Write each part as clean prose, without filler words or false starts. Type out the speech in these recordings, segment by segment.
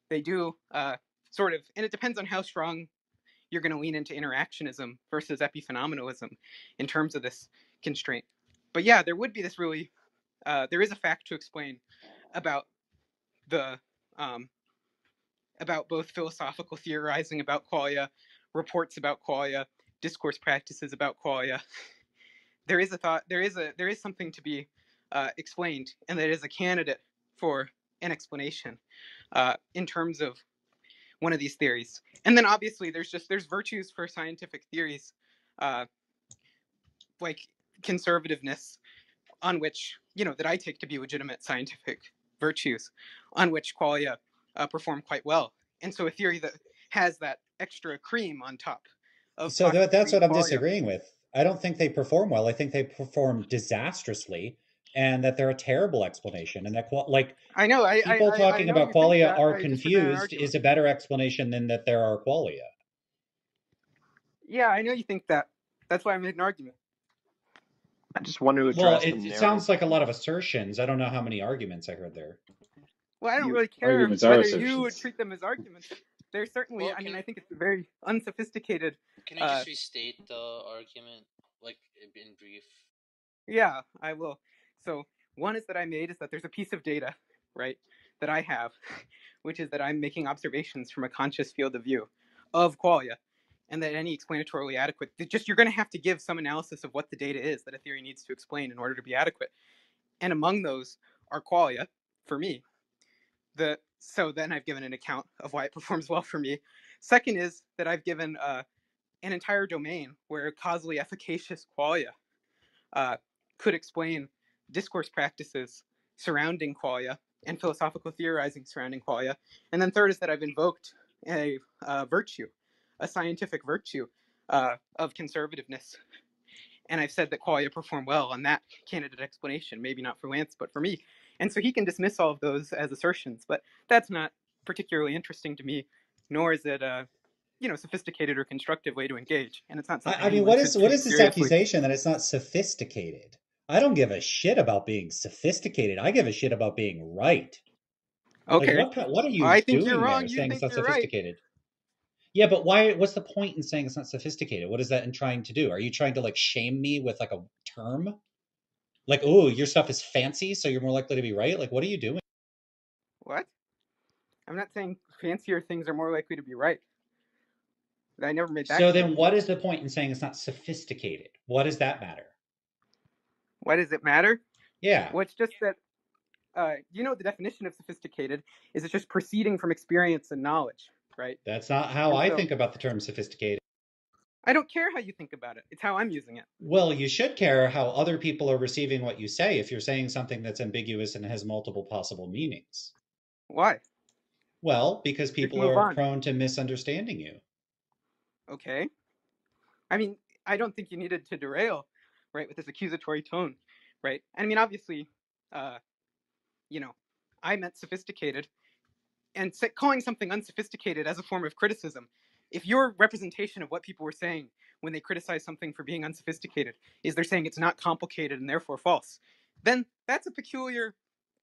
they do sort of, and it depends on how strong you're going to lean into interactionism versus epiphenomenalism in terms of this constraint. But yeah, there would be this really, there is a fact to explain about the about both philosophical theorizing about qualia, reports about qualia, discourse practices about qualia. There is a thought, there is something to be explained, and that is a candidate for an explanation in terms of one of these theories. And then obviously there's virtues for scientific theories, like conservativeness, on which, that I take to be legitimate scientific virtues, on which qualia perform quite well. And so a theory that has that extra cream on top of So that's postulating what I'm qualia. disagreeing with. I don't think they perform well. I think they perform disastrously, and that they're a terrible explanation. And that like I know, people I talking know about you think qualia that. are I disagree on that confused argument. is a better explanation than that there are qualia. Yeah, I know you think that. That's why I made an argument. I just want to Well, address the it narrow sounds like a lot of point. assertions. I don't know how many arguments I heard there. Well, I don't really care Arguments are whether you would assertions. treat them as arguments. They're certainly, Well, I mean, can I think it's a very unsophisticated. can you just restate the argument, like in brief? Yeah, I will. So one is that I made is that there's a piece of data, right, that I have, which is that I'm making observations from a conscious field of view of qualia, and that any explanatorily adequate, just you're going to have to give some analysis of what the data is that a theory needs to explain in order to be adequate. And among those are qualia for me. So then I've given an account of why it performs well for me. Second is that I've given an entire domain where causally efficacious qualia could explain discourse practices surrounding qualia and philosophical theorizing surrounding qualia. And then third is that I've invoked a virtue, a scientific virtue of conservativeness. And I've said that qualia perform well on that candidate explanation, maybe not for Lance, but for me. And so he can dismiss all of those as assertions, but that's not particularly interesting to me, nor is it a sophisticated or constructive way to engage. And it's not something I mean, anyone should what take is this seriously. accusation that it's not sophisticated? I don't give a shit about being sophisticated. I give a shit about being right. Like, Okay. what are Well, you I think you're doing there wrong. You saying it's think not you're right. sophisticated? Yeah, but why? What's the point in saying it's not sophisticated? What is that in trying to do? Are you trying to like shame me with like a term? Like, oh, your stuff is fancy, so you're more likely to be right? Like, what are you doing? What? I'm not saying fancier things are more likely to be right. I never made that So claim. then what is the point in saying it's not sophisticated? What does that matter? Why does it matter? Yeah. Well, it's just that the definition of sophisticated is it's just proceeding from experience and knowledge, right? That's not how And I so think about the term sophisticated. I don't care how you think about it. It's how I'm using it. Well, you should care how other people are receiving what you say if you're saying something that's ambiguous and has multiple possible meanings. Why? Well, because Just people move are on. prone to misunderstanding you. Okay. I mean, I don't think you needed to derail, right, with this accusatory tone, right? I mean, obviously, uh, I meant sophisticated, and calling something unsophisticated as a form of criticism. If your representation of what people were saying when they criticize something for being unsophisticated is they're saying it's not complicated and therefore false, then that's a peculiar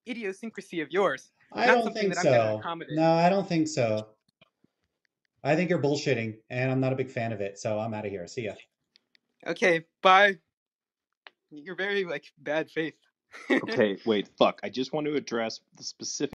idiosyncrasy of yours, I not don't something think that I'm going to so. accommodate. No, I don't think so. I think you're bullshitting, and I'm not a big fan of it, so I'm out of here. See ya. Okay, bye. You're very bad faith. Okay, wait, fuck. I just want to address the specific